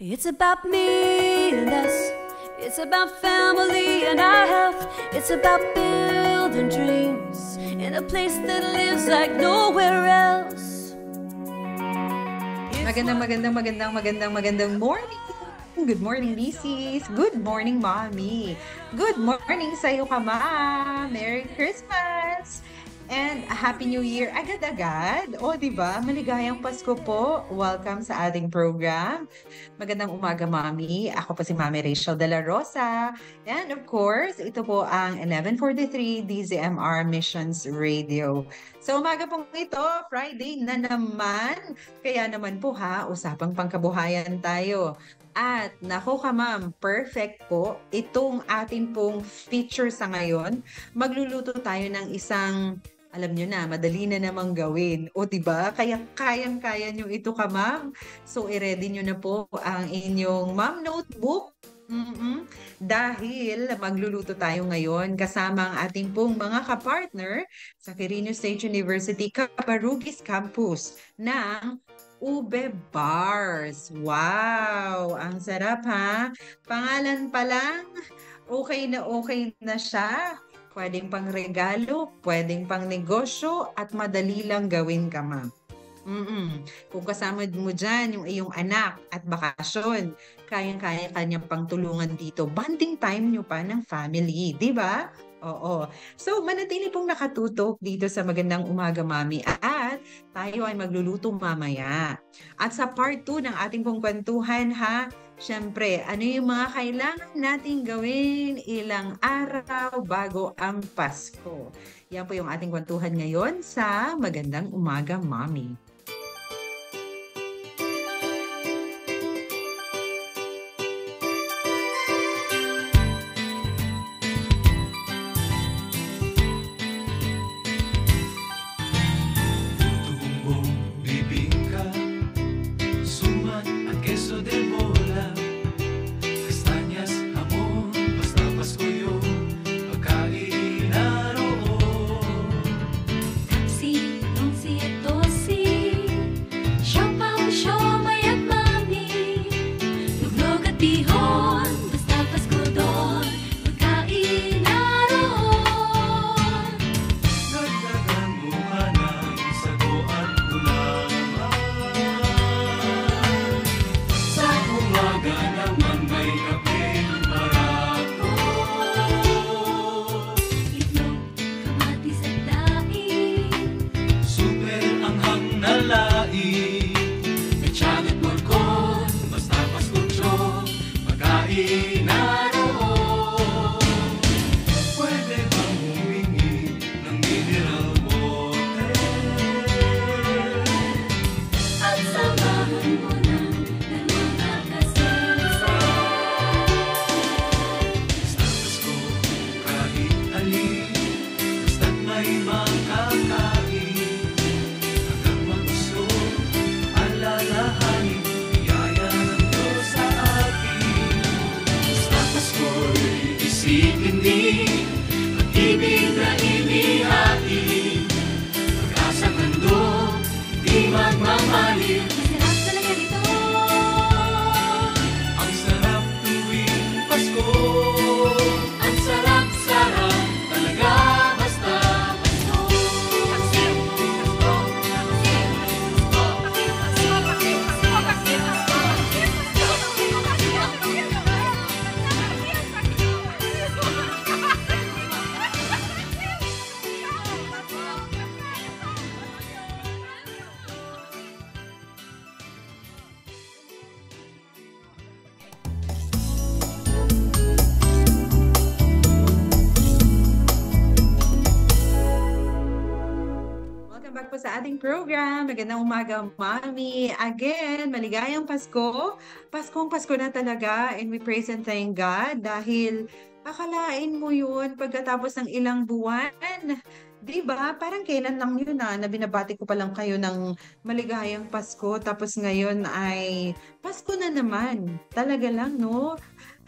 It's about me and us. It's about family and our health. It's about building dreams in a place that lives like nowhere else. Magandang morning. Good morning, Lisis. Good morning, Mommy. Good morning sa'yo ka, Ma. Merry Christmas. And Happy New Year agad-agad. O, diba? Maligayang Pasko po. Welcome sa ating program. Magandang umaga, Mami. Ako po si Mami Rachel de la Rosa. And of course, ito po ang 1143 DZMR Missions Radio. So umaga pong ito, Friday na naman. Kaya naman po usapang pangkabuhayan tayo. At nako ka ma'am, perfect po. Itong ating pong feature sa ngayon, magluluto tayo ng isang, alam nyo na, madali na namang gawin. O diba? Kaya kayang-kaya nyo ito ka ma'am. So i-ready nyo na po ang inyong ma'am notebook. Dahil magluluto tayo ngayon kasama ang ating pong mga kapartner sa Quirino State University Cabarugis Campus ng Ube Bars. Wow! Ang sarap Pangalan pa lang, okay na siya. Pwedeng pang regalo, pwedeng pang negosyo, at madali lang gawin ka, ma'am. Kung kasama mo dyan yung iyong anak at bakasyon, kayang-kaya kanyang pangtulungan dito. Bonding time nyo pa ng family, di ba? Oo. So, manatili pong nakatutok dito sa Magandang Umaga, Mami. At tayo ay magluluto mamaya. At sa part 2 ng ating pong kwentuhan, syempre, ano yung mga kailangan nating gawin ilang araw bago ang Pasko? Yan po yung ating kwentuhan ngayon sa Magandang Umaga, Mami. Program. Magandang umaga, Mami. Again, maligayang Pasko. Paskong Pasko na talaga, and we praise and thank God dahil akalain mo yun pagkatapos ng ilang buwan. Diba? Parang kailan lang yun na binabati ko pa lang kayo ng maligayang Pasko, tapos ngayon ay Pasko na naman. Talaga lang, no?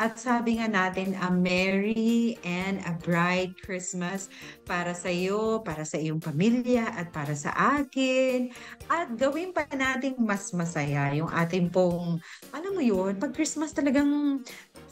At sabi nga natin, a Merry and a Bright Christmas para sa iyo, para sa iyong pamilya, at para sa akin. At gawin pa nating mas masaya yung ating pong, alam mo yun, pag Christmas talagang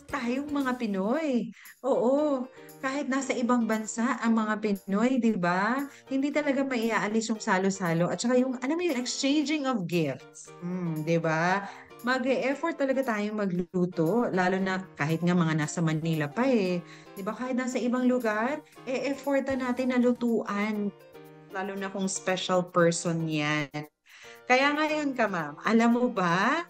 tayong mga Pinoy. Oo, kahit nasa ibang bansa ang mga Pinoy, di ba? Hindi talaga maiaalis yung salo-salo. At saka yung, alam mo yung exchanging of gifts. Di ba? Mag-e-effort talaga tayong magluto, lalo na kahit nga mga nasa Manila pa eh. 'Di ba kahit nasa ibang lugar, e-effortan natin na lutuan, lalo na kung special person 'yan. Kaya ngayon ka, ma'am, alam mo ba,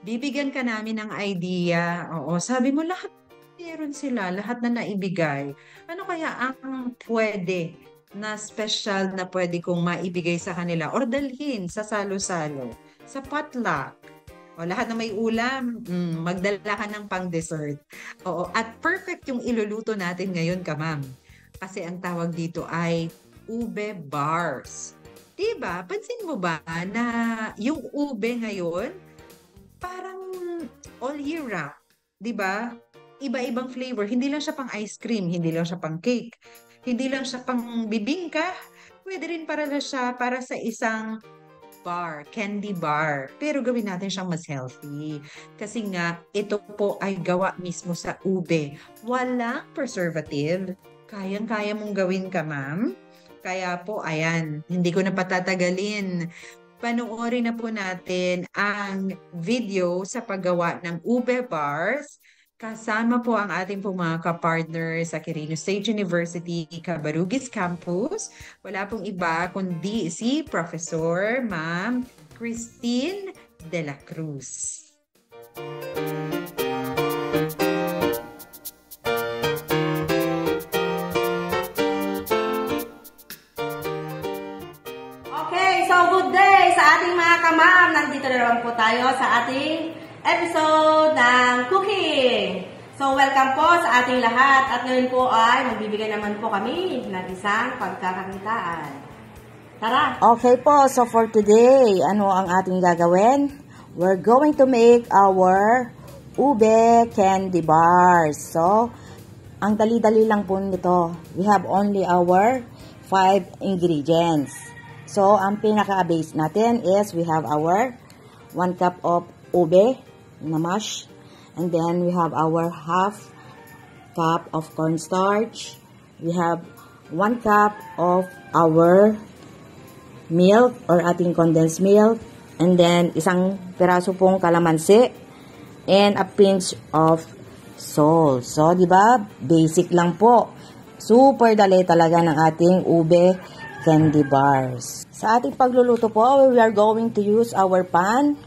bibigyan ka namin ng idea. Oo, sabi mo lahat meron sila, lahat na naibigay. Ano kaya ang pwede na special na pwede kong maibigay sa kanila or dalhin sa salo-salo, sa potluck? O, lahat na may ulam, magdala ka ng pang-dessert. Oo, at perfect yung iluluto natin ngayon ka, ma'am. Kasi ang tawag dito ay ube bars. Diba? Pansin mo ba na yung ube ngayon, parang all year round. Diba? Iba-ibang flavor. Hindi lang siya pang ice cream, hindi lang siya pang cake, hindi lang siya pang bibingka. Pwede rin para sa isang bar, candy bar. Pero gawin natin siyang mas healthy. Kasi nga, ito po ay gawa mismo sa ube. Walang preservative. Kayang-kaya mong gawin ka, ma'am. Kaya po, ayan, hindi ko na patatagalin. Panoorin na po natin ang video sa paggawa ng ube bars. Kasama po ang ating pong mga kapartner sa Quirino State University, Cabarugis Campus. Wala pong iba kundi si Professor Ma'am Christine de la Cruz. Okay, so good day sa ating mga kamam. Nandito na naman po tayo sa ating episode ng cooking. So, welcome po sa ating lahat. At ngayon po ay magbibigay naman po kami ng isang pagkakakitaan. Tara! Okay po, so for today, ano ang ating gagawin? We're going to make our ube candy bars. So, ang dali-dali lang po nito. We have only our 5 ingredients. So, ang pinaka-base natin is we have our 1 cup of ube na mash. And then, we have our half cup of cornstarch. We have 1 cup of our milk or ating condensed milk. And then, isang piraso pong kalamansi. And a pinch of salt. So, di ba? Basic lang po. Super dali talaga ng ating ube candy bars. Sa ating pagluluto po, we are going to use our pan,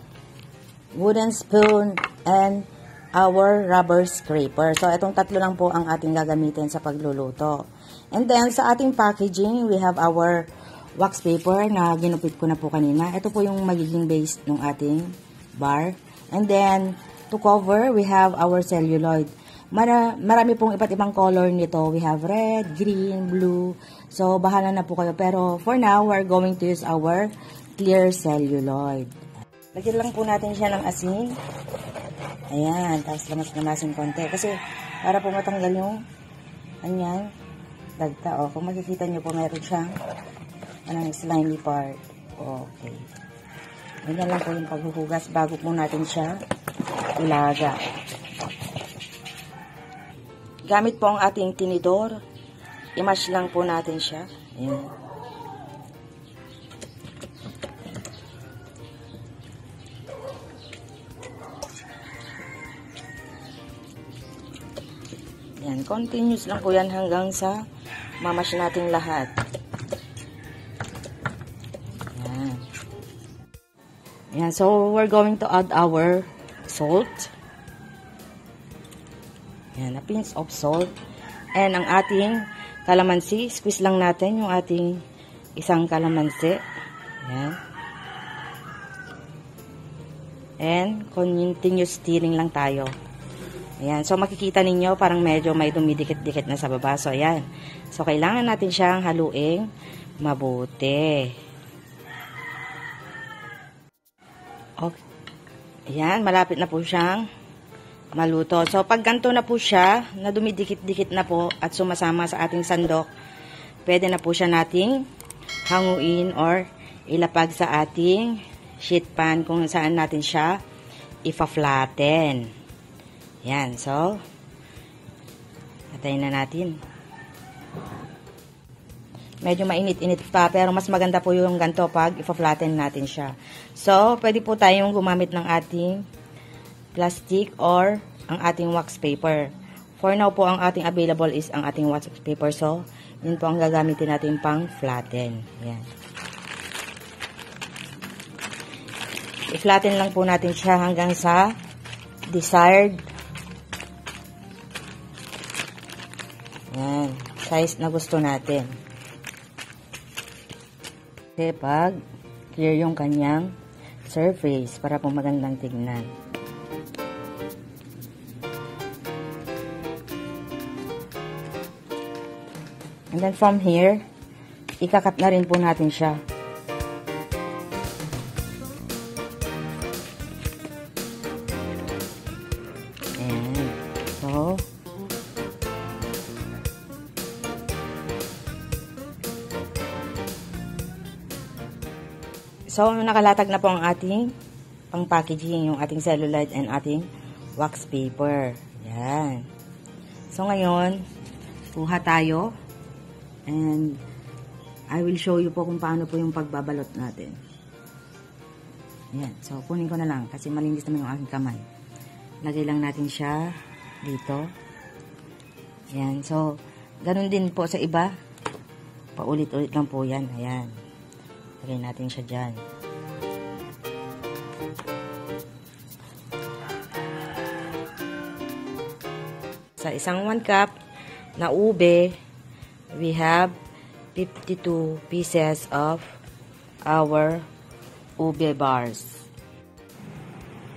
wooden spoon, and our rubber scraper. So, itong tatlo lang po ang ating gagamitin sa pagluluto. And then, sa ating packaging, we have our wax paper na ginupit ko na po kanina. Ito po yung magiging base ng ating bar. And then, to cover, we have our celluloid. Marami pong iba't ibang color nito. We have red, green, blue. So, bahala na po kayo. Pero, for now, we're going to use our clear celluloid. Lagyan lang po natin siya ng asin. Ayan, tapos lamas-lamasin konti. Kasi, para po matanggal yung, anyan, dagta. O, kung makikita nyo po, meron siyang, slimy part. Okay. Ganyan lang po yung paghuhugas bago po natin siya ilaga. Gamit po ang ating tinidor. I-mash lang po natin siya. Ayan. Yan, continuous lang po yan hanggang sa mamash natin lahat. Yan. Yan, so we're going to add our salt. Yan, a pinch of salt. And ang ating kalamansi, squeeze lang natin yung ating isang kalamansi. Yan. And continuous stirring lang tayo. Ayan. So, makikita ninyo, parang medyo may dumidikit-dikit na sa baba. So, ayan. So, kailangan natin siyang haluing mabuti. Okay. Ayan. Malapit na po siyang maluto. So, pag ganito na po siya, na dumidikit-dikit na po at sumasama sa ating sandok, pwede na po siya nating hanguin or ilapag sa ating sheet pan kung saan natin siya ipa-flatten. Yan. So, patayin na natin. Medyo mainit-init pa, pero mas maganda po yung ganito pag ipa-flatten natin siya. So, pwede po tayong gumamit ng ating plastic or ang ating wax paper. For now po, ang ating available is ang ating wax paper. So, yun po ang gagamitin natin pang flatten. Yan. I-flatten lang po natin siya hanggang sa desired size na gusto natin. Kasi pag clear yung kanyang surface para po magandang tignan. And then from here, ikakat na rin po natin siya. Ayan. So, nakalatag na po ang ating pang-packaging, yung ating celluloid and ating wax paper. Yan. So, ngayon, kuha tayo. And, I will show you po kung paano po yung pagbabalot natin. Yan. So, kunin ko na lang kasi malinis naman yung aking kamay. Lagay lang natin siya dito. Yan. So, ganun din po sa iba. Paulit-ulit lang po yan. Ayan. Lagay natin siya dyan. Sa isang 1 cup na ube, we have 52 pieces of our ube bars.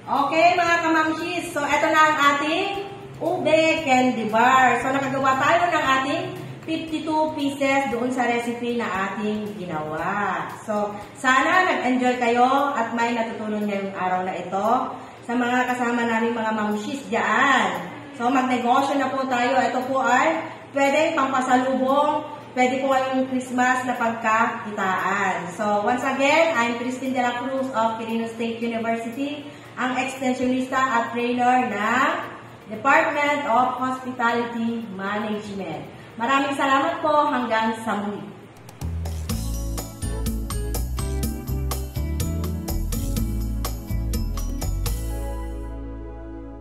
Okay, mga kamamshis. So, ito na ang ating ube candy bar. So, nakagawa tayo ng ating 52 pieces doon sa recipe na ating ginawa. So, sana nag-enjoy kayo at may natutunan ngayong araw na ito sa mga kasama namin mga mamshis dyan. So, magnegosyo na po tayo. Ito po ay pwedeng pampasalubong, pwede po kayong Christmas na pagkakitaan. So, once again, I'm Christine De La Cruz of Quirino State University, ang extensionista at trainer ng Department of Hospitality Management. Maraming salamat po hanggang sa muli.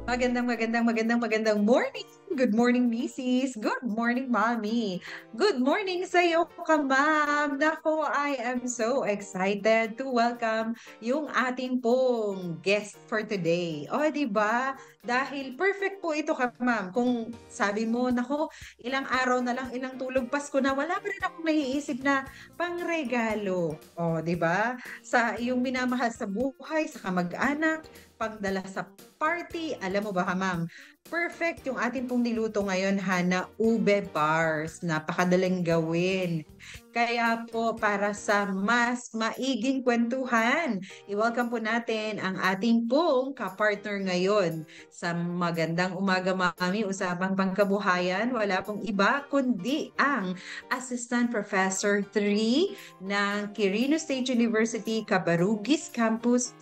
Magandang morning. Good morning, Mrs. Good morning, Mommy. Good morning sa iyo, Ma'am. Nako, I am so excited to welcome yung ating pong guest for today. O, di ba? Dahil perfect po ito, Ma'am. Kung sabi mo, nako, ilang araw na lang, ilang tulog Pasko na, wala pa rin akong naiisip na pangregalo. O, di ba? Sa iyong minamahal sa buhay, sa kamag-anak, pagdala sa party, alam mo ba, Ma'am? Perfect yung ating pong niluto ngayon, na ube bars. Napakadaling gawin. Kaya po, para sa mas maiging kwentuhan, i-welcome po natin ang ating pong kapartner ngayon. Sa magandang umaga, Mami, usapang pangkabuhayan, wala pong iba kundi ang Assistant Professor 3 ng Quirino State University, Cabarugis Campus,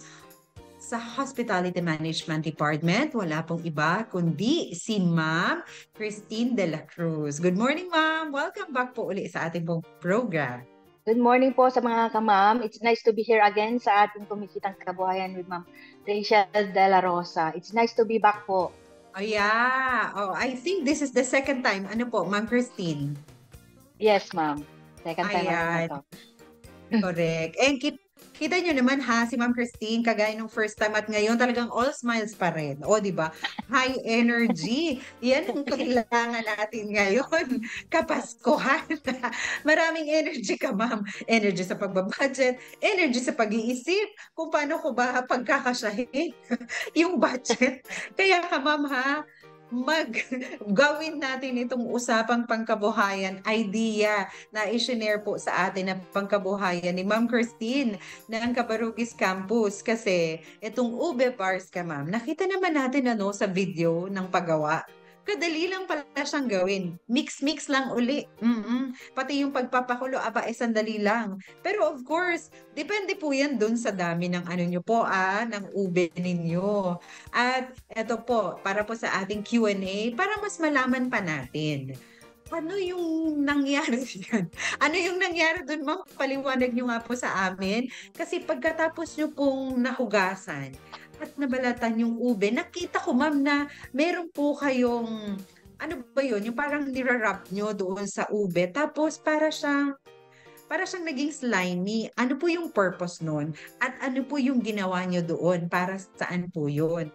sa Hospitality Management Department. Wala pong iba kundi si Ma'am Christine De La Cruz. Good morning, Ma'am. Welcome back po uli sa ating pong program. Good morning po sa mga kamam. It's nice to be here again sa ating Kumikitang Kabuhayan with Ma'am Rachel De La Rosa. It's nice to be back po. Oh, yeah. Oh, I think this is the second time. Ano po, Ma'am Christine? Yes, Ma'am. Second time. Ayan. Correct. And kita nyo naman si Ma'am Christine, kagaya nung first time at ngayon, talagang all smiles pa rin. O, di ba? High energy. Yan ang kailangan natin ngayon. Kapaskuhan. Maraming energy ka, Ma'am. Energy sa pagbabudget, energy sa pag-iisip, kung paano ko ba pagkakasyahin yung budget. Kaya ka, Ma'am, gawin natin itong usapang pangkabuhayan idea na i-share po sa atin ng pangkabuhayan ni Ma'am Christine ng Cabarugis Campus. Kasi itong ube bars ka, ma'am, nakita naman natin sa video ng paggawa. Kadali lang pala siyang gawin. Mix-mix lang uli. Pati yung pagpapakulo, sandali lang. Pero of course, depende po yan dun sa dami ng nyo po, ng ube ninyo. At eto po, para po sa ating Q&A, para mas malaman pa natin. Ano yung nangyari diyan? Ano yung nangyari dun, ma'am? Paliwanag nyo nga po sa amin. Kasi pagkatapos nyo pong nahugasan at nabalatan yung ube, nakita ko, ma'am, na meron po kayong, ano ba yun? Yung parang nirarap nyo doon sa ube. Tapos para siyang naging slimy. Ano po yung purpose nun? At ano po yung ginawa nyo doon? Para saan po yun?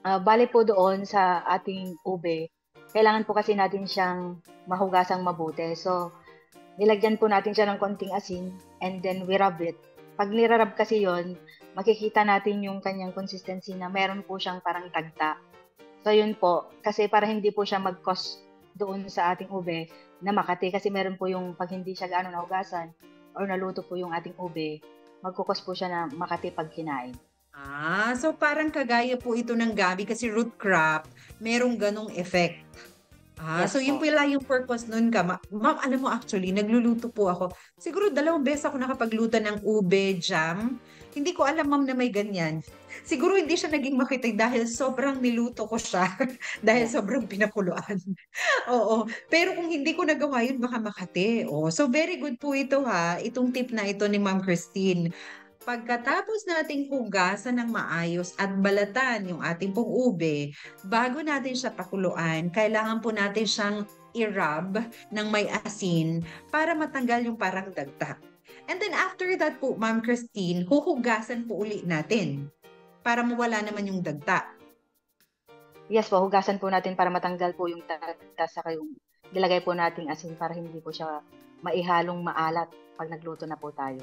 Bale po doon sa ating ube, kailangan po kasi natin siyang mahugasang mabuti. So, nilagyan po natin siya ng konting asin and then we rub it. Pag nirarab kasi yon, makikita natin yung kanyang consistency na meron po siyang parang tagta. So, yun po. Kasi para hindi po siya mag-cause doon sa ating ube na makati. Kasi meron po yung pag hindi siya gaano nahugasan or naluto po yung ating ube, magkukos po siya na makati pag kinain. So parang kagaya po ito ng gabi kasi root crop, merong ganong effect. Yes so yun po. pala yung purpose nun ka. Ma'am, alam mo actually, nagluluto po ako. Siguro 2 beses ako nakapagluto ng ube jam. Hindi ko alam, ma'am, na may ganyan. Siguro hindi siya naging makitay dahil sobrang niluto ko siya. Dahil sobrang pinakuluan. Oo. Pero kung hindi ko nagawa yun, baka makati. So very good po ito itong tip na ito ni Ma'am Christine. Pagkatapos nating hugasan ng maayos at balatan yung ating pong ube, bago natin siya pakuluan, kailangan po natin siyang i-rub ng may asin para matanggal yung parang dagta. And then after that po, Ma'am Christine, huhugasan po uli natin para mawala naman yung dagta. Yes po, hugasan po natin para matanggal po yung dagta sa yung nilagay po nating asin para hindi po siya maihalong maalat pag nagluto na po tayo.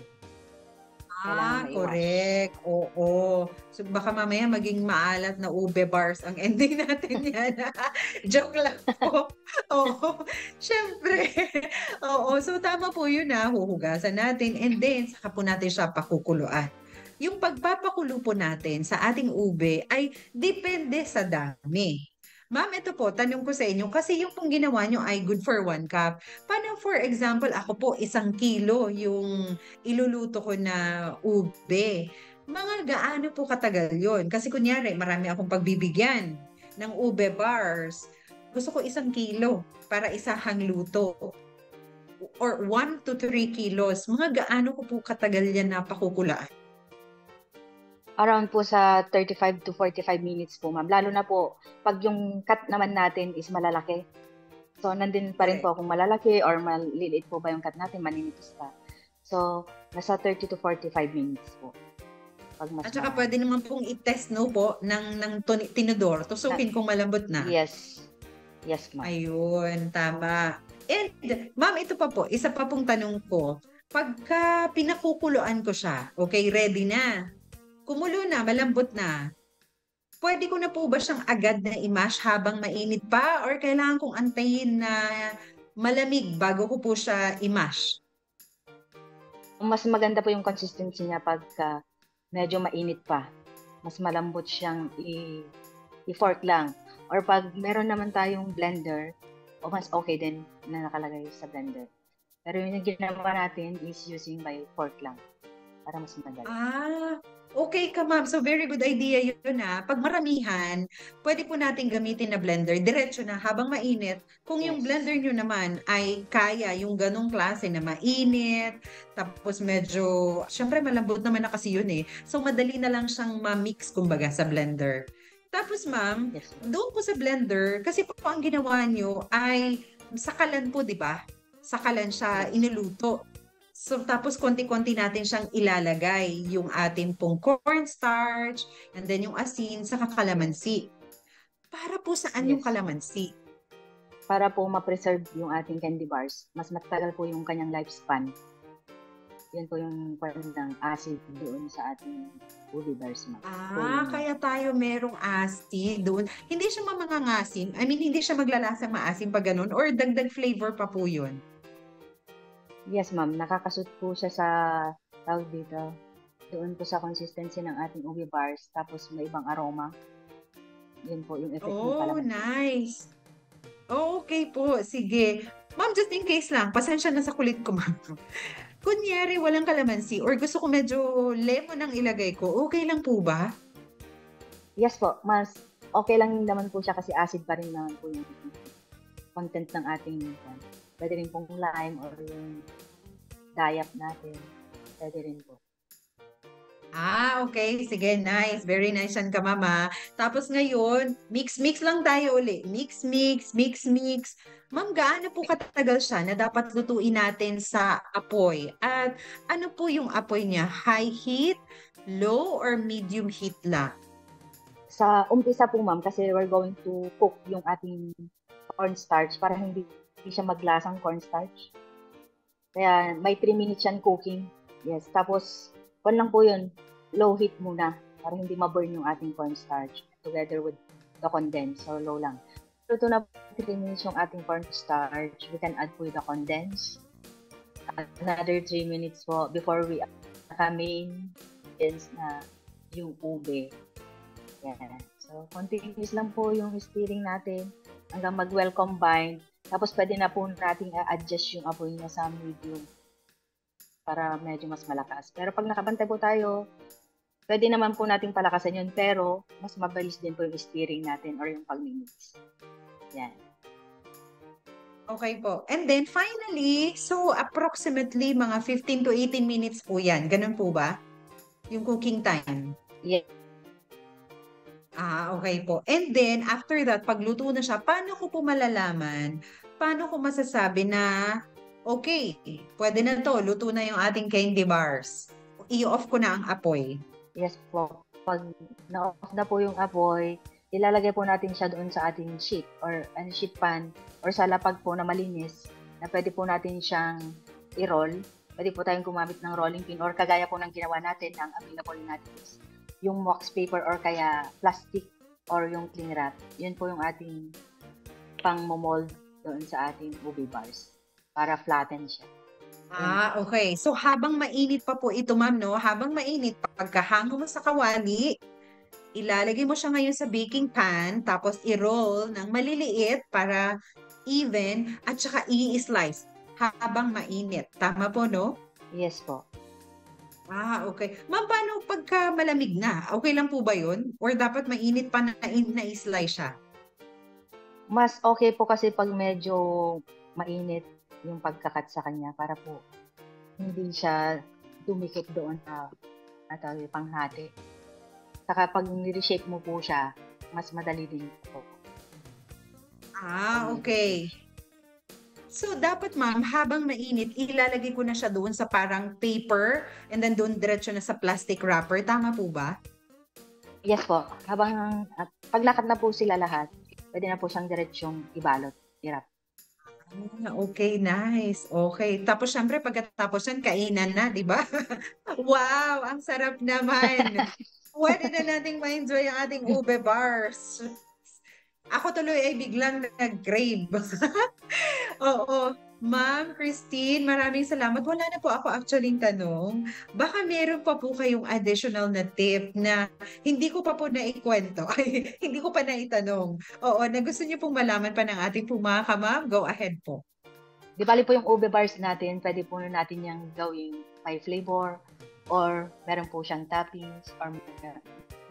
Correct. Oo. So baka mamaya maging maalat na ube bars ang ending natin yan. Joke lang po. Oo. Syempre. Oo. So tama po yun huhugasan natin and then saka po natin siya pakukuluan. Yung pagpapakulo po natin sa ating ube ay depende sa dami. Ma'am, ito po, tanong ko sa inyo, kasi yung pong ginawa nyo ay good for 1 cup. Paano, for example, ako po, 1 kilo yung iluluto ko na ube. Mga gaano po katagal yon? Kasi kunyari, marami akong pagbibigyan ng ube bars. Gusto ko 1 kilo para isahang luto. Or 1 to 3 kilos. Mga gaano ko po katagal yan na pakukulaan? Around po sa 35 to 45 minutes po, ma'am. Lalo na po, pag yung cut naman natin is malalaki. So, nandun pa rin po kung malalaki or maliliit po ba yung cut natin, maninipis pa. So, nasa 30 to 45 minutes po. Pag mas At saka pwede naman pong i-test po ng tinidor. Tusukin kung malambot na. Yes. Yes, ma'am. Ayun, tama. And, ma'am, ito pa po, isa pa pong tanong ko. Pagka pinakukuluan ko siya, okay, ready na. Kumulo na, malambot na. Pwede ko na po ba siyang agad na i-mash habang mainit pa? Or kailangan kong antayin na malamig bago ko po siya i-mash? Mas maganda po yung consistency niya pagka medyo mainit pa. Mas malambot siyang i-fork lang. Or pag meron naman tayong blender, mas okay din na nakalagay sa blender. Pero yung ginawa natin is using by fork lang. Para mas madali. Okay ka, ma'am. So, very good idea yun Pag maramihan, pwede po natin gamitin na blender. Diretso na habang mainit. Kung yung blender nyo naman ay kaya yung ganong klase na mainit, tapos medyo, syempre malambot naman na kasi yun So, madali na lang siyang ma-mix, kumbaga, sa blender. Tapos, ma'am, doon po sa blender, kasi po ang ginawa nyo ay sakalan po, di ba? Sakalan siya inuluto. So, tapos konti-konti natin siyang ilalagay yung ating pong cornstarch, and then yung asin, saka kalamansi. Para po saan yung kalamansi? Para po ma-preserve yung ating candy bars. Mas matagal po yung kanyang lifespan. Yun po yung ng acid doon sa ating ube bars, ma'am. Kaya tayo merong acid doon. Hindi siya mamangangasim. I mean, hindi siya maglalasang maasim pa ganun or dagdag flavor pa po yun. Yes, ma'am. Nakakasut po siya sa tawag dito. Doon po sa consistency ng ating ube bars. Tapos may ibang aroma. Yun po yung effect ng kalamansi. Nice. Okay po. Sige. Ma'am, just in case lang, pasensya na sa kulit ko, ma'am. Kunyari, walang kalamansi or gusto ko medyo lemon ang ilagay ko, okay lang po ba? Yes po. Mas okay lang naman po siya kasi acid pa rin naman po yung content ng ating pwede rin pong lime or yung dayap natin. Pwede rin po. Okay. Sige, nice. Very nice yan ka, mama. Tapos ngayon, mix-mix lang tayo uli. Mix-mix. Ma'am, gaano po katagal siya na dapat lutuin natin sa apoy? At ano po yung apoy niya? High heat, low, or medium heat lang? Sa umpisa po, ma'am, kasi we're going to cook yung ating cornstarch para hindi siya maglasang cornstarch. Kaya may 3 minutes yan cooking. Yes. Tapos, lang po yun, low heat muna para hindi ma-burn yung ating cornstarch together with the condense. So, low lang. Luto na 3 minutes yung ating cornstarch. We can add po the condense. Another 3 minutes po before we main na yung ube. Yan. So, continuous lang po yung stirring natin hanggang mag-well combined. Tapos, pwede na po natin i-adjust yung apoy niya sa medium para medyo mas malakas. Pero pag nakabantay po tayo, pwede naman po natin palakasan yun, pero mas mabilis din po yung stirring natin or yung pag-mix. Yan. Okay po. And then finally, so approximately mga 15 to 18 minutes po yan. Ganun po ba? Yung cooking time? Yeah. Okay po. And then, after that, pagluto na siya, paano ko po malalaman? Paano ko masasabi na, okay, pwede na to, luto na yung ating candy bars. I-off ko na ang apoy. Yes po. Pag na-off na po yung apoy, ilalagay po natin siya doon sa ating sheet or sheet pan or sa lapag po na malinis na pwede po natin siyang i-roll. Pwede po tayong gumamit ng rolling pin or kagaya po ng ginawa natin, ang available natin is yung wax paper or kaya plastic or yung cling wrap. Yun po yung ating pang-mold doon sa ating ube bars para flatten siya. Okay. So, habang mainit pa po ito, ma'am, no? Habang mainit, pagkahango mo sa kawali, ilalagay mo siya ngayon sa baking pan, tapos i-roll ng maliliit para even, at saka i-slice habang mainit. Tama po, no? Yes po. Okay. Ma'am, paano pagka malamig na? Okay lang po ba yun? Or dapat mainit pa na i-slice siya? Mas okay po kasi pag medyo mainit yung pagkakat sa kanya para po hindi siya dumikit doon sa panghati. Saka pag ni-reshape mo po siya, mas madali din po. Okay. So, dapat ma'am, habang mainit, ilalagay ko na siya doon sa parang paper and then doon diretso na sa plastic wrapper. Tama po ba? Yes po. Habang paglakat na po sila lahat, pwede na po siyang diretsyong ibalot, i-wrap. Okay, nice. Okay. Tapos, syempre, pagkatapos yan, kainan na, di ba? Wow, ang sarap naman. Pwede na nating ma-enjoy ang ating ube bars. Ako tuloy ay biglang nag-crave. Oo. Ma'am Christine, maraming salamat. Wala na po ako actually tanong. Baka meron pa po kayong additional na tip na hindi ko pa po naikwento. Ay, hindi ko pa naitanong. Oo, na gusto niyo pong malaman pa ng ating pong mga kamam, go ahead po. Di bali po yung ube bars natin, pwede po natin yung gawing may flavor or meron po siyang toppings or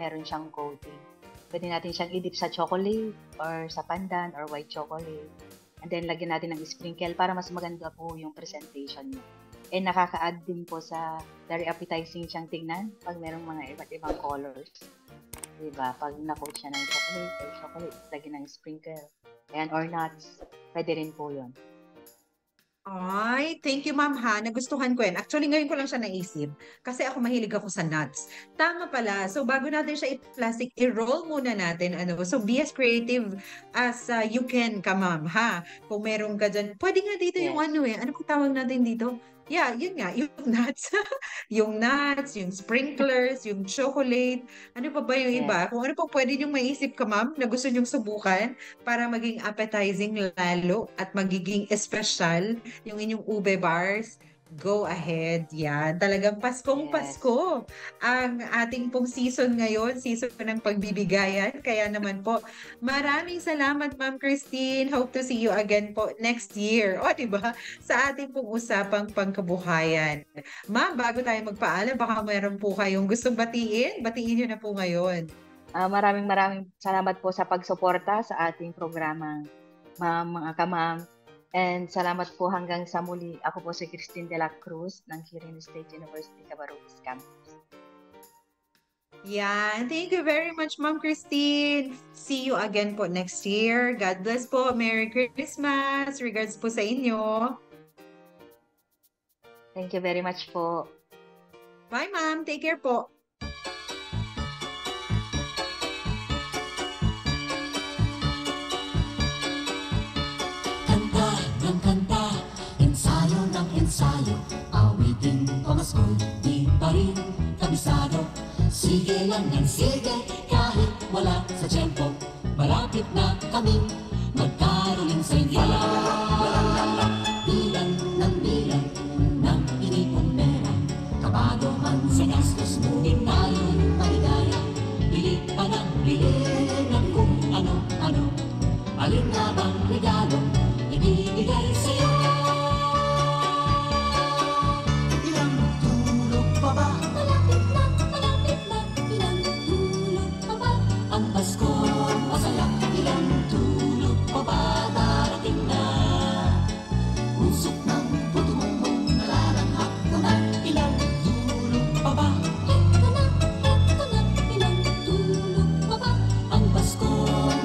meron siyang coating. Pwede natin siyang i-dip sa chocolate or sa pandan or white chocolate. And then, lagyan natin ng sprinkle para mas maganda po yung presentation niya. And nakaka-add din po sa very appetizing siyang tignan pag merong mga iba't ibang colors. Diba? Pag na-coat siya ng chocolate, lagyan ng sprinkle. Ayan, or nuts. Pwede rin po yun. Ay, thank you ma'am ha. Nagustuhan ko yan. Actually, ngayon ko lang siya naisip. Kasi ako mahilig ako sa nuts. Tama pala. So, bago natin siya i-plastic, i-roll muna natin. So, be as creative as you can ka ma'am ha. Kung meron ka dyan. Pwede nga dito yung Yes. ano po tawag natin dito? Yeah, yun nga, yung nuts. Yung nuts, yung sprinklers, yung chocolate. Ano pa ba yung iba? Yes. Kung ano pa pwede niyong maisip ka, ma'am, na gusto niyong subukan para maging appetizing lalo at magiging espesyal yung inyong ube bars, go ahead. Yan. Talagang Paskong Yes. Pasko ang ating pong season ngayon, season ng pagbibigayan. Kaya naman po, maraming salamat, Ma'am Christine. Hope to see you again po next year. O, di ba? Sa ating pong usapang pangkabuhayan. Ma'am, bago tayo magpaalam, baka meron po kayong gustong batiin. Batiin nyo na po ngayon. Maraming salamat po sa pagsuporta sa ating programang mga kamam. And salamat po hanggang sa muli. Ako po si Christine de la Cruz ng Quirino State University Cabarrugis Campus. Yan. Thank you very much, Ma'am Christine. See you again po next year. God bless po. Merry Christmas. Regards po sa inyo. Thank you very much po. Bye, ma'am. Take care po. Kanta ng kanta, ensayo ng ensayo, awiting pamaskoy, di pa rin kabisado. Sige lang ng sige, kahit wala sa tiyempo, malapit na kaming magkaroling sa inyo. Bilang ng inipong pera, kabado man sa gastos, ngunit tayo'y maligaya. Bili pa ng bili ng kung ano-ano, alin na bang regalo ibibigay sa'yo? Ilang tulog pa ba? Malapit na, ilang tulog pa ba? Ang Pasko masaya, ilang tulog pa ba? Darating na, usok ng puto mong nalalanghap ko na. Ilang tulog pa ba? Heto na, ilang tulog pa ba? Ang Pasko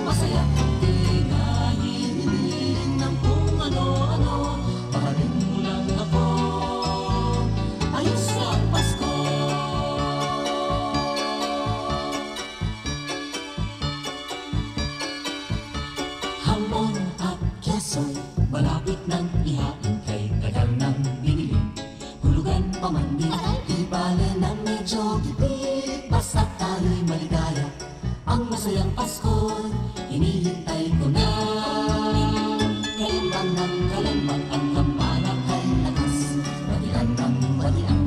masaya, di na hinihiling ng kung ano-ano. Mahalin mo lang ako, ayos na ang Pasko. Hamon at keso'y malapit nang ihain, kay tagal nang binili. Hulugan pa man din, di bale na medyo gipit, basta tayo'y maligaya. Ang masayang Pasko'y hinihintay ko na. Kalimbang ng kalimbang, ang kampanan ay lakas. Batian ng batian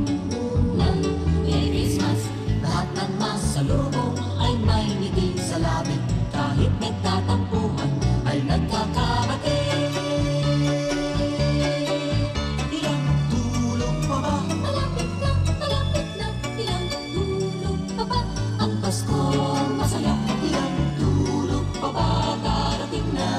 ng Merry Christmas. Lahat ng masalubong ay may ngiti sa labi. Kahit nagtatampuhan ay nagkakabati. Ilang tulog pa ba? Malapit na, ilang tulog pa ba? Ang Pasko masaya, ilang tulog pa ba? Darating na,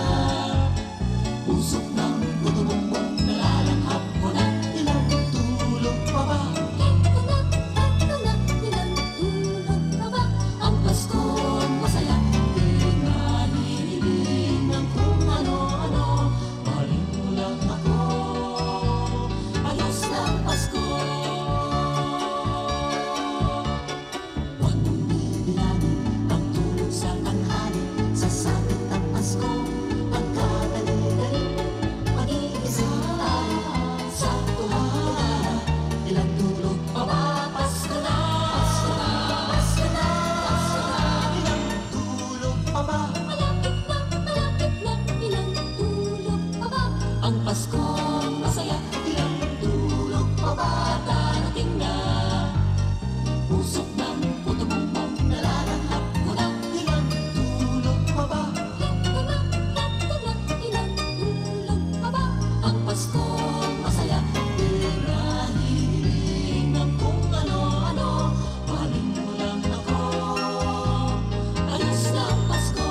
usok ng puto mong nalalanghap ko na. Ilang tulog pa ba? Heto na, ilang tulog pa ba? Ang Pasko masaya, di na hihiling ng kung ano-ano. Mahalin mo lang ako, ayos na ang Pasko. Huwag mong bibilangin ang tulog sa tanghali, sa sabit ng Pasko, pagkadali-dali, mag-iisa sa tuwala. Ilang tulog pa ba? Pasko na, Pasko na, Pasko na, Pasko na. Ilang tulog pa ba? Malapit na, ilang tulog pa ba? Ang Pasko masaya, ilang tulog pa ba? Darating na, usok ng puto mong nalalanghap ko na. Ilang tulog pa ba? Heto na, ilang tulog pa ba? Ang Pasko masaya, di na hihiling ng kung ano-ano. Mahalin mo lang ako, ayos na ang Pasko.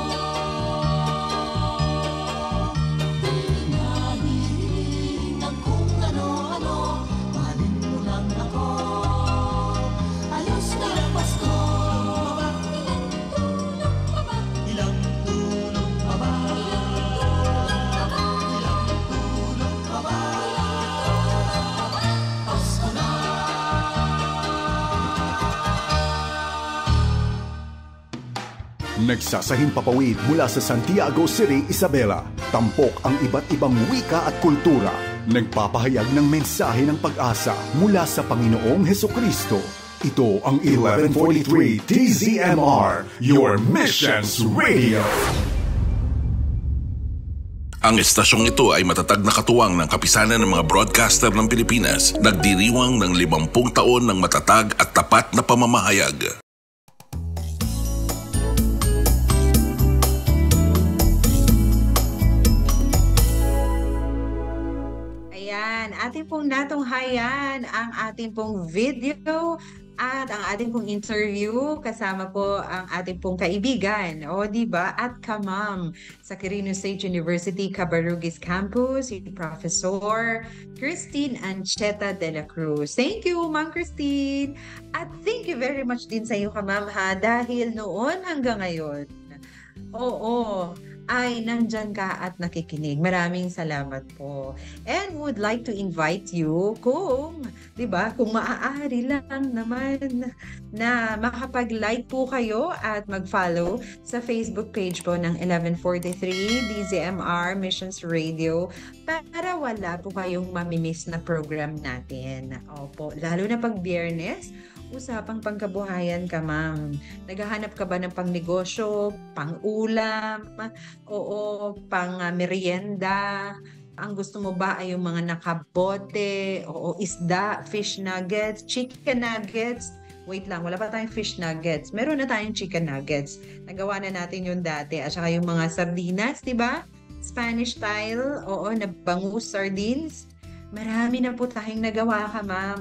Di na hihiling ng kung ano-ano. Mahalin mo lang ako, ayos na ang Pasko. Ilang tulog pa ba? Ilang tulog pa ba? Ilang tulog pa ba? Pasko na. Nagsasahing papawid mula sa Santiago City, Isabela. Tampok ang iba't ibang wika at kultura. Nagpapahayag ng mensahe ng pag-asa mula sa Panginoong Hesukristo. Ito ang 1143 TZMR, your Missions Radio. Ang estasyong ito ay matatag na katuwang ng kapisanan ng mga broadcaster ng Pilipinas. Nagdiriwang ng 50 taon ng matatag at tapat na pamamahayag. Ayan, ating pong natunghayan ang ating pong video at ang ating pong interview kasama po ang ating pong kaibigan, o diba, at kamam sa Quirino State University Cabarugis Campus, si Professor Christine Ancheta de la Cruz. Thank you, Ma'am Christine! At thank you very much din sa iyo, kamam, ha, dahil noon hanggang ngayon, oo, ay nandyan ka at nakikinig. Maraming salamat po. And would like to invite you kung, di ba, kung maaari lang naman na makapag-like po kayo at mag-follow sa Facebook page po ng 1143 DZMR Missions Radio para wala po kayong mamimiss na program natin. Opo, lalo na pag Biyernes, usapang pangkabuhayan ka, ma'am. Naghahanap ka ba ng pangnegosyo, pang-ulam, oo, pang-merienda? Ang gusto mo ba ay yung mga nakabote, o isda, fish nuggets, chicken nuggets? Wait lang, wala pa tayong fish nuggets. Meron na tayong chicken nuggets. Nagawa na natin yun dati. At saka yung mga sardinas, di ba? Spanish style, oo, na bangus sardines. Marami na po tayong nagawa ka, ma'am.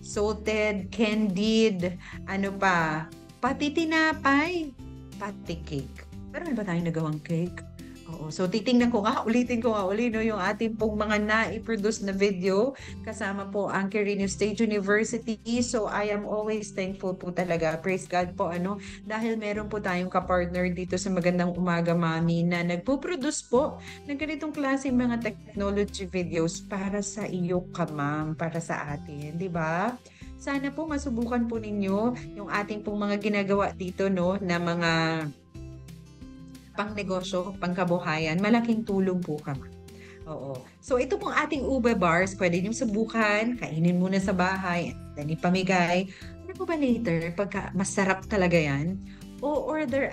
Salted, candied, ano pa, pati tinapay, pati cake. Meron ba tayong nagawang cake? Oo. So, titingnan ko nga, ulitin ko nga uli, no, yung ating pong mga na-produce na video. Kasama po ang Quirino State University. So, I am always thankful po talaga. Praise God po, ano, dahil meron po tayong kapartner dito sa Magandang Umaga, Mami, na nagpo-produce po ng ganitong klase mga technology videos para sa iyo ka, ma'am, para sa atin, di ba? Sana po masubukan po ninyo yung ating pong mga ginagawa dito, no, na mga pang-negosyo, pangkabuhayan, malaking tulong po kami. Oo. So, ito pong ating ube bars, pwede nyo subukan, kainin muna sa bahay, then ipamigay. Ano po ba later, pagka masarap talaga yan, o-order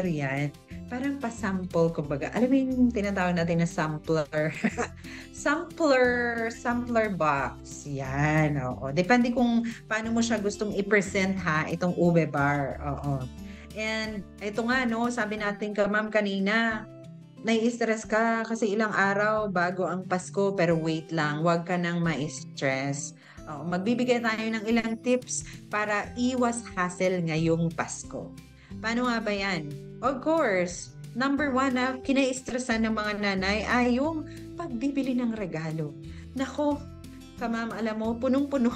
yan. Parang pa-sample, kumbaga. Alam mo yung tinatawag natin na sampler. sampler box. Yan, oo. Depende kung paano mo siya gustong i-present, ha, itong ube bar. Oo. And ito nga, no, sabi natin ka, ma'am, kanina, nai-stress ka kasi ilang araw bago ang Pasko, pero wait lang, huwag ka nang ma-stress. Magbibigay tayo ng ilang tips para iwas hassle ngayong Pasko. Paano nga ba yan? Of course, number 1 na kinai-stressan ng mga nanay ay yung pagbibili ng regalo. Nako, kamam, alam mo, punong-puno.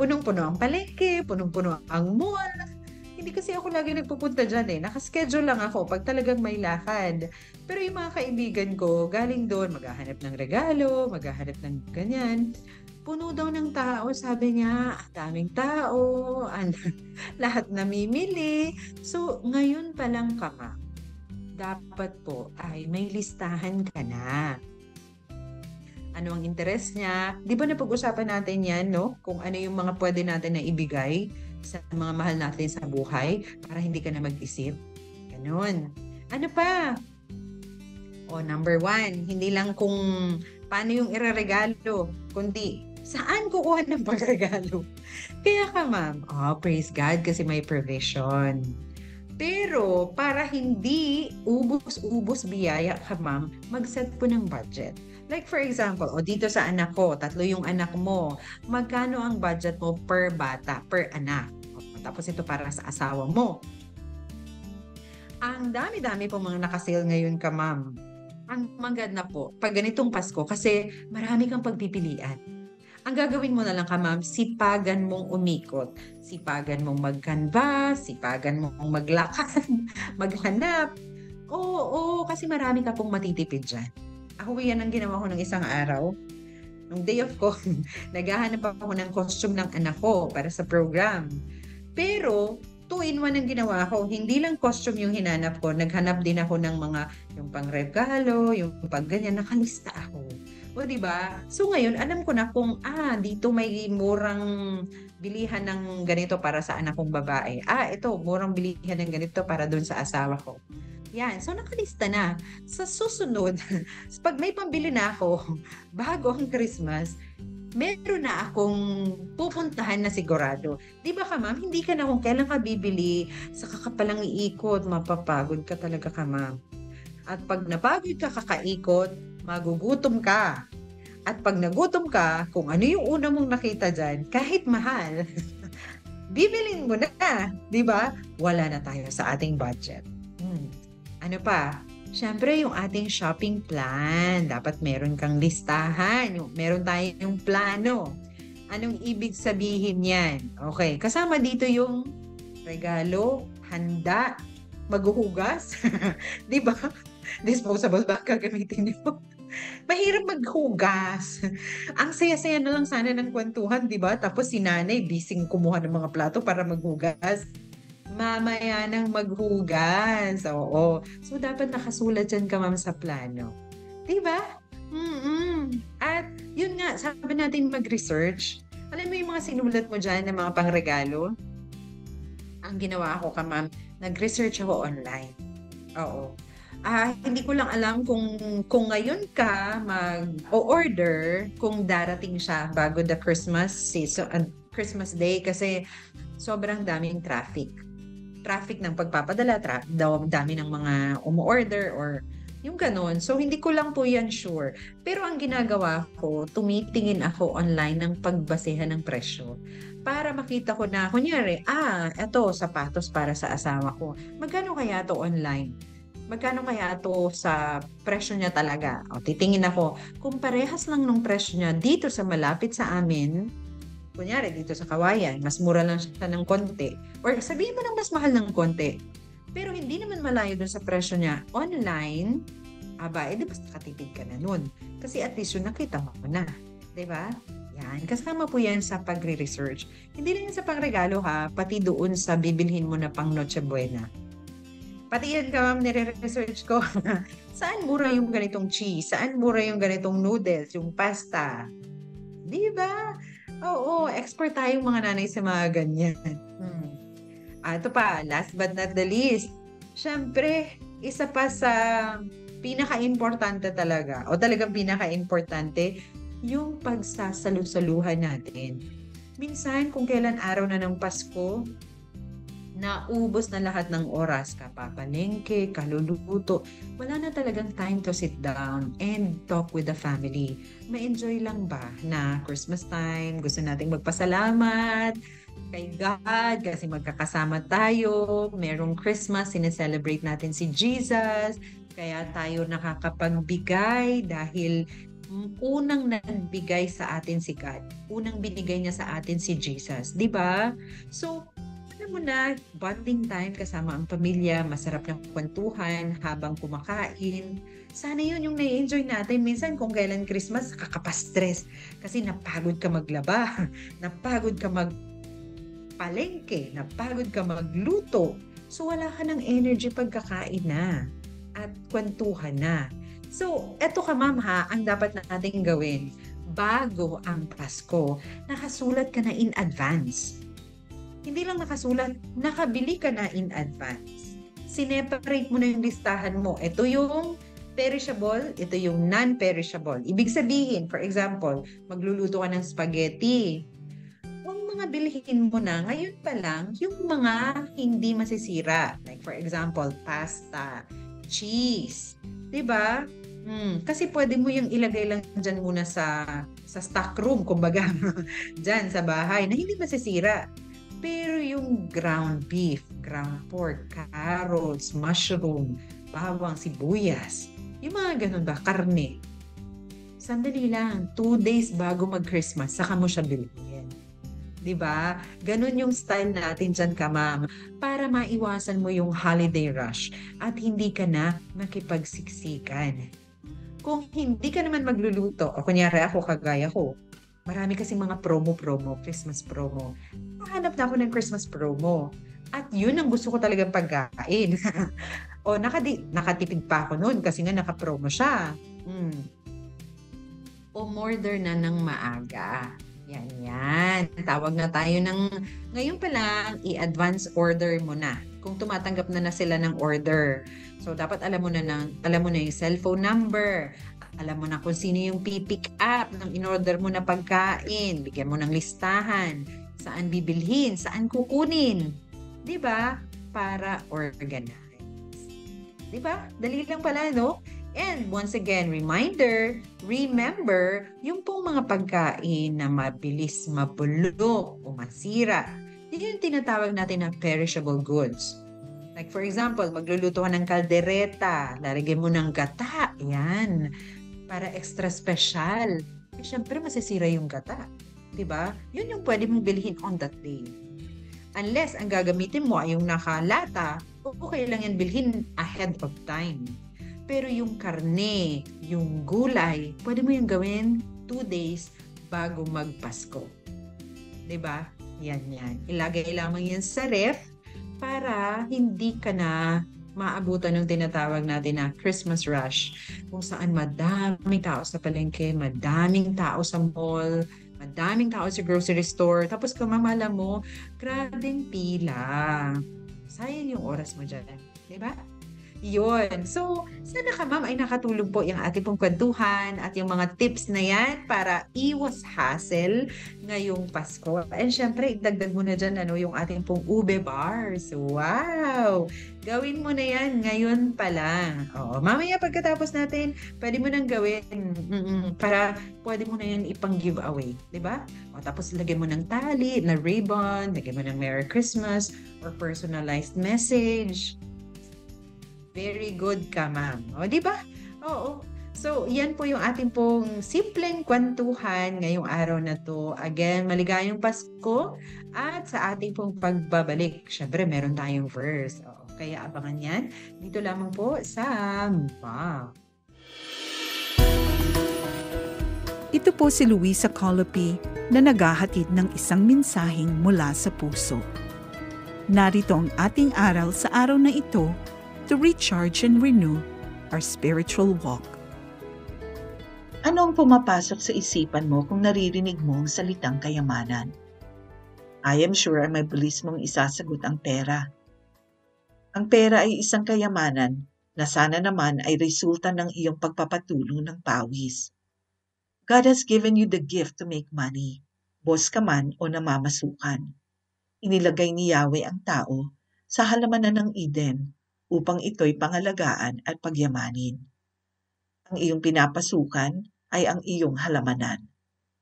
Punong-puno ang palengke, punong-puno ang mall. Hindi kasi ako lagi nagpupunta dyan eh. Nakaschedule lang ako pag talagang may lakad. Pero yung mga kaibigan ko, galing doon, maghahanap ng regalo, maghahanap ng ganyan. Puno daw ng tao, sabi niya, daming tao, lahat namimili. So, ngayon pa lang kama, dapat po ay may listahan ka na. Ano ang interest niya? Di ba napag-usapan natin yan, no? Kung ano yung mga pwede natin na ibigay sa mga mahal natin sa buhay para hindi ka na mag-isip. Ganun. Ano pa? Number 1, hindi lang kung paano yung iraregalo, kundi saan kukuha ng pagregalo. Kaya ka, ma'am, praise God kasi may provision. Pero para hindi ubos-ubos biyaya ka, ma'am, mag-set po ng budget. Like for example, dito sa anak ko, 3 yung anak mo, magkano ang budget mo per bata, per anak? Tapos ito para sa asawa mo. Ang dami-dami po mga nakasale ngayon ka, ma'am. Ang maganda po, pag ganitong Pasko, kasi marami kang pagpipilian. Ang gagawin mo na lang ka, ma'am, sipagan mong umikot. Sipagan mong mag-canvas, sipagan mong maglakad, maghanap. Oo, kasi marami ka pong matitipid dyan. Ako yan ang ginawa ko ng isang araw. Nung day off ko, naghahanap ako ng costume ng anak ko para sa program. Pero, 2-in-1 ang ginawa ko. Hindi lang costume yung hinanap ko. Naghanap din ako ng mga, yung pangregalo, yung pagganyan, nakalista ako. O, di ba? So, ngayon, alam ko na kung, dito may murang bilihan ng ganito para sa anak kong babae. Ito, murang bilihan ng ganito para doon sa asawa ko. Yan. So, nakalista na. Sa susunod, pag may pambili na ako, bago ang Christmas, meron na akong pupuntahan na sigurado. Di ba ka, ma'am? Hindi ka na kung kailan ka bibili, saka ka palang iikot, mapapagod ka talaga ka, ma'am. At pag napagod ka kakaikot, magugutom ka. At pag nagutom ka, kung ano yung una mong nakita dyan, kahit mahal, bibilin mo na, di ba? Wala na tayo sa ating budget. Ano pa? Siyempre, yung ating shopping plan. Dapat meron kang listahan. Meron tayong plano. Anong ibig sabihin yan? Okay, kasama dito yung regalo, handa, maghuhugas. Di ba? Disposable ba gagamitin niyo? Mahirap maghugas. Ang saya-saya na lang sana ng kwentuhan, di ba? Tapos si nanay, bising kumuha ng mga plato para maghugas. Mamaya nang maghugas. Oo. So, dapat nakasulat dyan ka, ma'am, sa plano. Di ba? At yun nga, sabi natin mag-research. Alam mo yung mga sinulat mo dyan ng mga pangregalo? Ang ginawa ko ka, ma'am, nag-research ako online. Oo. Hindi ko lang alam kung ngayon ka mag-order, kung darating siya bago the Christmas season, Christmas Day, kasi sobrang daming traffic. Traffic ng pagpapadala, dami ng mga umu-order or yung ganon. So, hindi ko lang po yan sure. Pero ang ginagawa ko, tumitingin ako online ng pagbasehan ng presyo para makita ko na, kunyari, eto, sapatos para sa asawa ko. Magkano kaya to online? Magkano kaya to sa presyo niya talaga? O, titingin ako, kung parehas lang ng presyo niya dito sa malapit sa amin, kunyari dito sa Kawayan, mas mura lang siya ng konti. Or sabihin mo ng mas mahal ng konti. Pero hindi naman malayo dun sa presyo niya online, di basta katipid ka na nun. Kasi at least yun nakita mo na. Diba? Yan. Kasama po yan sa pagre-research. Hindi lang yan sa pangregalo ha, pati doon sa bibilhin mo na pang Noche Buena. Pati yan ka, ma'am, nire-research ko. Saan mura yung ganitong cheese? Saan mura yung ganitong noodles, yung pasta? Di ba? Oo, expert tayong mga nanay sa mga ganyan. Ito pa, last but not the least. Siyempre, isa pa sa pinaka-importante talaga, o talagang pinaka-importante, yung pagsasalu-saluhan natin. Minsan, kung kailan araw na ng Pasko, naubos na lahat ng oras, kapapalengke, kaluluto. Wala na talagang time to sit down and talk with the family. Ma-enjoy lang ba na Christmas time? Gusto nating magpasalamat kay God kasi magkakasama tayo. Merong Christmas, sineselebrate natin si Jesus. Kaya tayo nakakapagbigay dahil unang nagbigay sa atin si God. Unang binigay niya sa atin si Jesus. Diba? So, alam mo na, bonding time kasama ang pamilya, masarap ng kwentuhan habang kumakain. Sana yun yung na-enjoy natin. Minsan kung kailan Christmas, kakapastress. Kasi napagod ka maglaba, napagod ka magpalengke, napagod ka magluto. So wala ka ng energy pagkakain na at kwentuhan na. So, eto ka, ma'am, ha, ang dapat natin gawin. Bago ang Pasko, nakasulat ka na in advance. Hindi lang nakasulat, nakabili ka na in advance. Sineparate mo na yung listahan mo. Ito yung perishable, ito yung non-perishable. Ibig sabihin, for example, magluluto ka ng spaghetti. Ang mga bilhin mo na, ngayon pa lang, yung mga hindi masisira. Like for example, pasta, cheese. Diba? Kasi pwede mo yung ilagay lang dyan muna sa stock room, kumbaga, dyan sa bahay, na hindi masisira. Pero yung ground beef, ground pork, carrots, mushroom, bawang, sibuyas, yung mga ganun ba, karne. Sandali lang, 2 days bago mag-Christmas, saka mo siya bilhin. Diba? Ganun yung style natin dyan ka, ma'am, para maiwasan mo yung holiday rush at hindi ka na makipagsiksikan. Kung hindi ka naman magluluto, o kunyari ako, kagaya ko, marami kasing mga promo, Christmas promo. Nahanap na ako ng Christmas promo. At yun ang gusto ko talagang pagkain. O nakatipid pa ako noon kasi nga naka-promo siya. umorder na ng maaga. Yan. Tawag na tayo ng, ngayon pa lang, i-advance order mo na. Kung tumatanggap na sila ng order. So, dapat alam mo na yung cellphone number. Alam mo na kung sino yung pipick up ng in-order mo na pagkain. Bigyan mo ng listahan. Saan bibilhin? Saan kukunin? Diba? Para organize. Diba? Dali lang pala, no? And once again, remember, yung pong mga pagkain na mabilis mabulok o masira, yun yung tinatawag natin na perishable goods. Like for example, magluluto ka ng kaldereta, lalagyan mo ng gata, yan, para extra special. Eh, syempre, masisira yung gata. Diba? Yun yung pwede mong bilhin on that day. Unless ang gagamitin mo ay yung nakalata, okay lang yan bilhin ahead of time. Pero yung karne, yung gulay, pwede mo yung gawin 2 days bago magpasko. Diba? Yan. Ilagay lamang yan sa ref para hindi ka na maabutan ng tinatawag natin na Christmas rush. Kung saan madaming tao sa palengke, madaming tao sa mall, madaming tao sa grocery store. Tapos kamamala mo, grabing pila. Sayang yung oras mo dyan. Diba? Yun. So, sana ka ma'am ay nakatulong po yung ating pong kwentuhan at yung mga tips na yan para iwas hassle ngayong Pasko. And syempre, idagdag mo na dyan yung ating pong ube bars. Wow! Gawin mo na yan ngayon pa lang. Oo, mamaya pagkatapos natin, pwede mo nang gawin para pwede mo na yan ipang giveaway. Diba? O, tapos lagyan mo ng tali, na ribbon, lagyan mo ng Merry Christmas or personalized message. Very good ka, ma'am. O, di ba? Oo. So, yan po yung ating pong simpleng kwentuhan ngayong araw na to. Again, maligayang Pasko at sa ating pong pagbabalik. Syempre, meron tayong verse. Oo. Kaya abangan yan. Dito lamang po sa Ma. Ito po si Luisa Colopi na naghahatid ng isang mensaheng mula sa puso. Narito ang ating aral sa araw na ito to recharge and renew our spiritual walk. Ano ang pumapasok sa isipan mo kung naririnig mo ang salitang kayamanan? I am sure ay mabilis mong isasagot ang pera. Ang pera ay isang kayamanan na sana naman ay resulta ng iyong pagpapatulo ng pawis. God has given you the gift to make money, boss ka man o namamasukan. Inilagay ni Yahweh ang tao sa halamanan ng Eden upang ito'y pangalagaan at pagyamanin. Ang iyong pinapasukan ay ang iyong halamanan.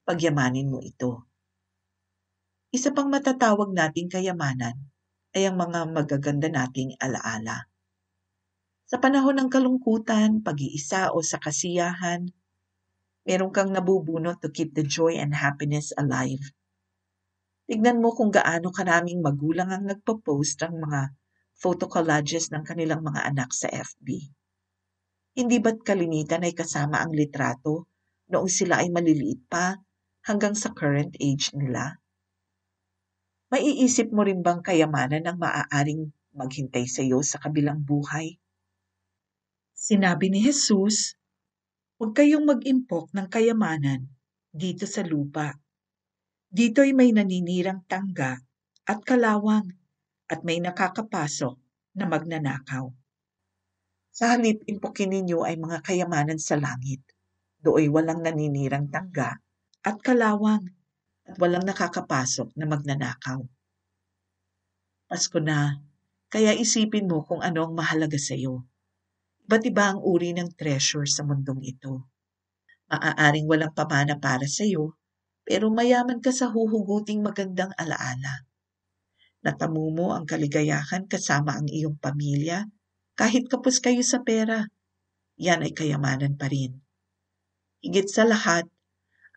Pagyamanin mo ito. Isa pang matatawag nating kayamanan ay ang mga magaganda nating alaala. Sa panahon ng kalungkutan, pag-iisa o sa kasiyahan, meron kang nabubunot to keep the joy and happiness alive. Tignan mo kung gaano karaming magulang ang nagpo-post ng mga photo collages ng kanilang mga anak sa FB. Hindi ba't kalimitan ay kasama ang litrato noong sila ay maliliit pa hanggang sa current age nila? Maiisip mo rin bang kayamanan ang maaaring maghintay sa iyo sa kabilang buhay? Sinabi ni Jesus, huwag kayong mag-impok ng kayamanan dito sa lupa. Dito'y may naninirang tangga at kalawang at may nakakapasok na magnanakaw. Sa halip, impokin ninyo ay mga kayamanan sa langit. Dooy walang naninirang tangga at kalawang at walang nakakapasok na magnanakaw. Pasko na, kaya isipin mo kung ano ang mahalaga sa iyo. Iba't iba ang uri ng treasure sa mundong ito. Maaaring walang pamana para sa iyo, pero mayaman ka sa huhuguting magandang alaala. Natamo mo ang kaligayahan kasama ang iyong pamilya, kahit kapos kayo sa pera. Yan ay kayamanan pa rin. Higit sa lahat,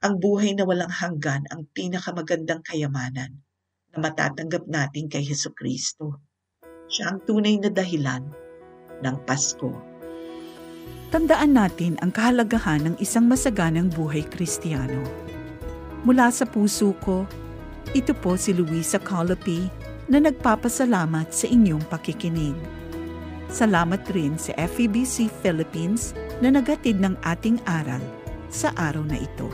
ang buhay na walang hanggan ang pinakamagandang kayamanan na matatanggap natin kay Hesukristo. Siya ang tunay na dahilan ng Pasko. Tandaan natin ang kahalagahan ng isang masaganang buhay Kristiyano. Mula sa puso ko, ito po si Luisa Colopi na nagpapasalamat sa inyong pakikinig. Salamat rin sa FEBC Philippines na naghatid ng ating aral sa araw na ito.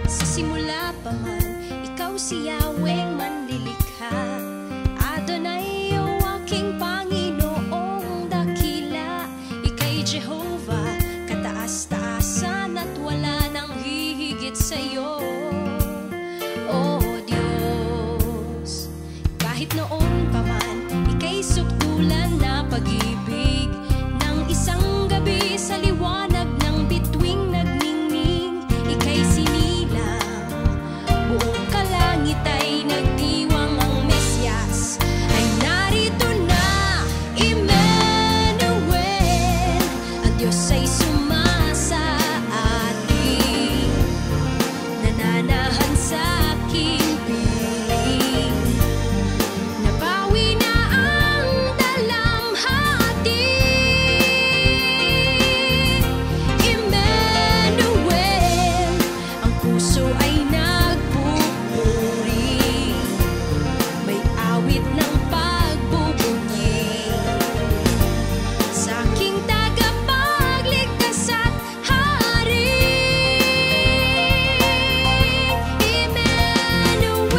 Sa simula pa man, ikaw si Yahweh manlilikha. Adonai, o aking Panginoong dakila. Ika'y Jehovah, kataas-taasan at wala nang hihigit sa'yo. O Diyos, kahit noon pa man, ika'y sukdulan na pag-ibig. Ng isang gabi sa liwanag ng bituing nagningning, ika'y sinilang. Buong kalangit ay nagdiwang, ang Mesyas ay narito na. Emmanuel, ang Diyos ay sumasa atin, nananahan sa aking piling. Nabawi na ang dalamhati. Emmanuel, ang puso ay nagpupuri, may awit ng pagbubunyi sa aking tagapagligtas at hari. Emmanuel.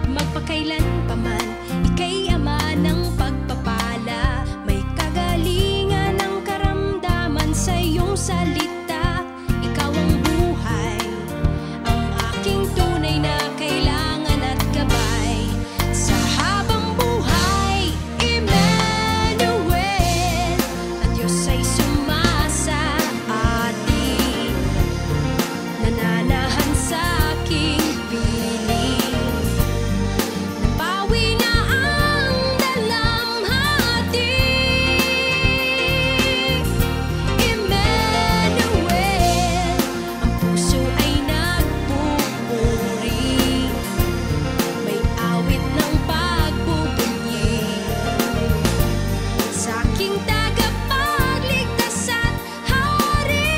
Magpakailan pa man, ika'y ama ng pagpapala. May kagalingan ng karamdaman sa iyong salita. Ikaw ang buhay, ang aking tunay na kailangan at gabay sa habang buhay. Emmanuel, ang Diyos ay sumasa atin, nananahan sa aking piling. Nabawi na ang dalamhati. Emmanuel, ang puso ay nagpupuri, may awit ng pagbubunyi sa aking tagapagligtas at hari.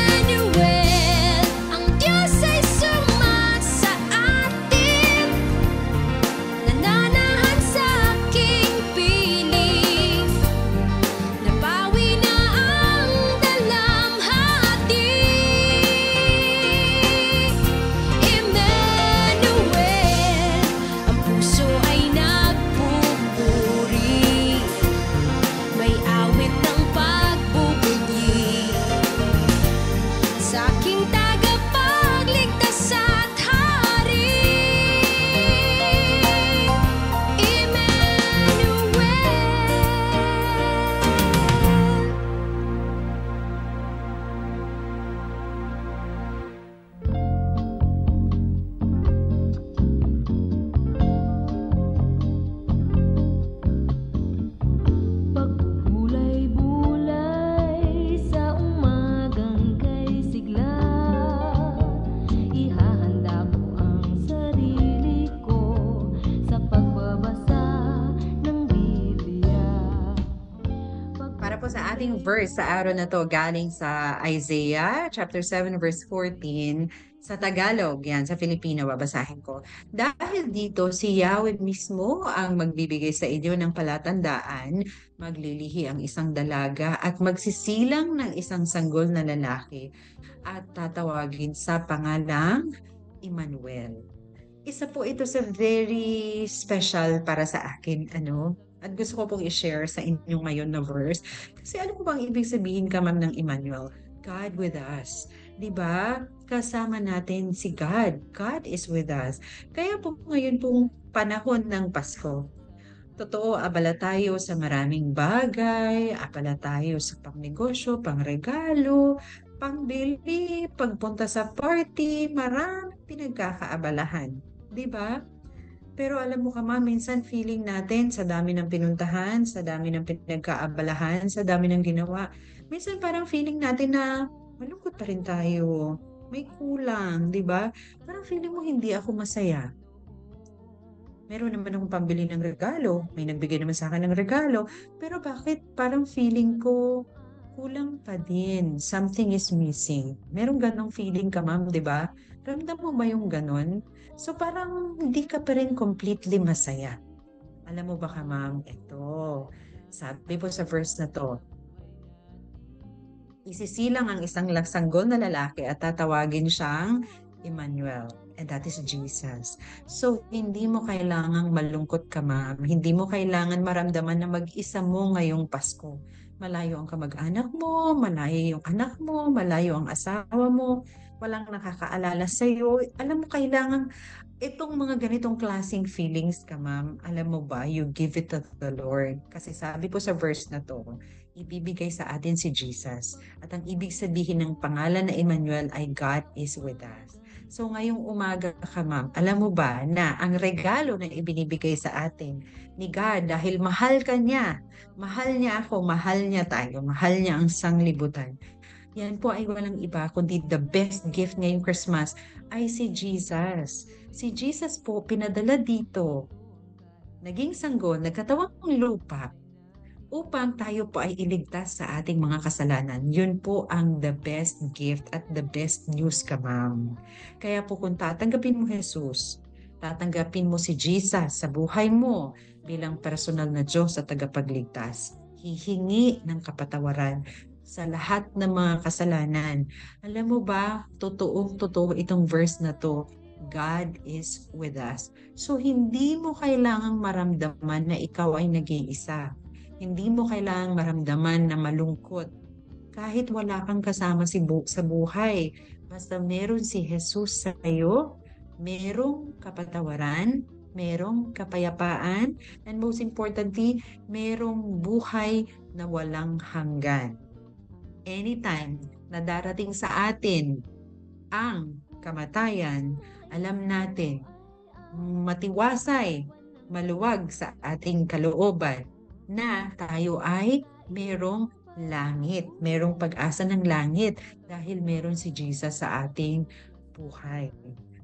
Emmanuel, ang Diyos ay sumasa atin, nananahan sa aking piling. Nabawi na ang dalamhati. Emmanuel, ang puso ay nagpupuri, may awit ng pagbubunyi sa aking tagapagligtas at hari. Emmanuel. Pagbulay-bulay sa umagang kay sigla, ihahanda ko ang sarili ko sa pagbabasa ng Biblia. Para po sa ating verse sa araw na to, galing sa Isaiah chapter 7 verse 14 sa Tagalog, yan sa Filipino babasahin ko. Dahil dito si Yahweh mismo ang magbibigay sa inyo ng palatandaan, maglilihi ang isang dalaga at magsisilang ng isang sanggol na lalaki at tatawagin sa pangalang Emmanuel. Isa po ito sa very special para sa akin, At gusto ko pong i-share sa inyo ngayon na verse. Kasi ano po bang ibig sabihin ka ma'am ng Emmanuel? God with us. 'Di ba? Kasama natin si God. God is with us. Kaya po ngayon pong panahon ng Pasko, Totoo, abala tayo sa maraming bagay, abala tayo sa pangnegosyo, pangregalo, pangbili, pagpunta sa party, maraming pinagkakaabalahan. Di ba? Pero alam mo ka ma, minsan feeling natin sa dami ng pinuntahan, sa dami ng pinagkaabalahan, sa dami ng ginawa, minsan parang feeling natin na malungkot pa rin tayo. May kulang, di ba? Parang feeling mo hindi ako masaya. Meron naman akong pambili ng regalo. May nagbigay naman sa akin ng regalo. Pero bakit parang feeling ko kulang pa din. Something is missing. Meron ganong feeling ka, ma'am, di ba? Ramdam mo ba yung ganon? So parang hindi ka pa rin completely masaya. Alam mo ba ka, ma'am? Ito. Sabi po sa verse na to, isisilang ang isang sanggol na lalaki at tatawagin siyang Emmanuel. And that is Jesus. So, hindi mo kailangang malungkot ka, ma'am. Hindi mo kailangan maramdaman na mag-isa mo ngayong Pasko. Malayo ang kamag-anak mo, malayo yung anak mo, malayo ang asawa mo, walang nakakaalala sa'yo. Alam mo, kailangan itong mga ganitong klaseng feelings ka, ma'am, alam mo ba, you give it to the Lord. Kasi sabi po sa verse na to, ibibigay sa atin si Jesus. At ang ibig sabihin ng pangalan na Emmanuel ay God is with us. So ngayong umaga ka, ma'am, alam mo ba na ang regalo na ibinibigay sa atin ni God dahil mahal ka niya, mahal niya ako, mahal niya tayo, mahal niya ang sanglibutan. Yan po ay walang iba kundi the best gift ngayong Christmas ay si Jesus. Si Jesus po pinadala dito, naging sanggol, nagkatawang lupa, upang tayo po ay iligtas sa ating mga kasalanan. Yun po ang the best gift at the best news ka, ma'am. Kaya po kung tatanggapin mo Jesus, tatanggapin mo si Jesus sa buhay mo bilang personal na Diyos at tagapagligtas, hihingi ng kapatawaran sa lahat ng mga kasalanan. Alam mo ba, totoong-totoo itong verse na to, God is with us. So, hindi mo kailangang maramdaman na ikaw ay nag-iisa. Hindi mo kailangang maramdaman na malungkot. Kahit wala kang kasama sa buhay, basta meron si Jesus sa iyo, merong kapatawaran, merong kapayapaan, and most importantly, merong buhay na walang hanggan. Anytime na darating sa atin ang kamatayan, alam natin, matiwasay, maluwag sa ating kalooban na tayo ay merong langit, merong pag-asa ng langit dahil meron si Jesus sa ating buhay.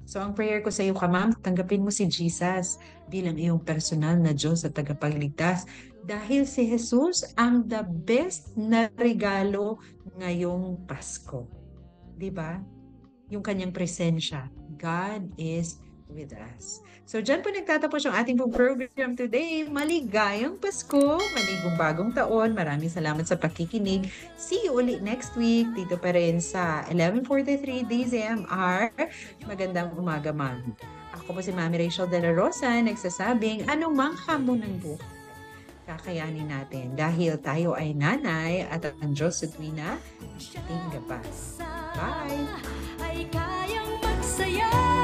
So ang prayer ko sa iyo, ma'am, tanggapin mo si Jesus bilang iyong personal na Diyos at tagapagligtas dahil si Jesus ang the best na regalo ngayong Pasko. Di ba? Yung kanyang presensya. God is with us. So dyan po nagtatapos yung ating program today. Maligayang Pasko, maligong bagong taon. Maraming salamat sa pakikinig. See you ulit next week. Dito pa rin sa 11:43 DZMR. Magandang umaga, ma'am. Ako po si Mami Rachel De La Rosa, nagsasabing anumang hamon ng buhay, kakayanin natin dahil tayo ay nanay at ang Diyos sa tuwina ating gabay. Bye! Ay kayang magsaya.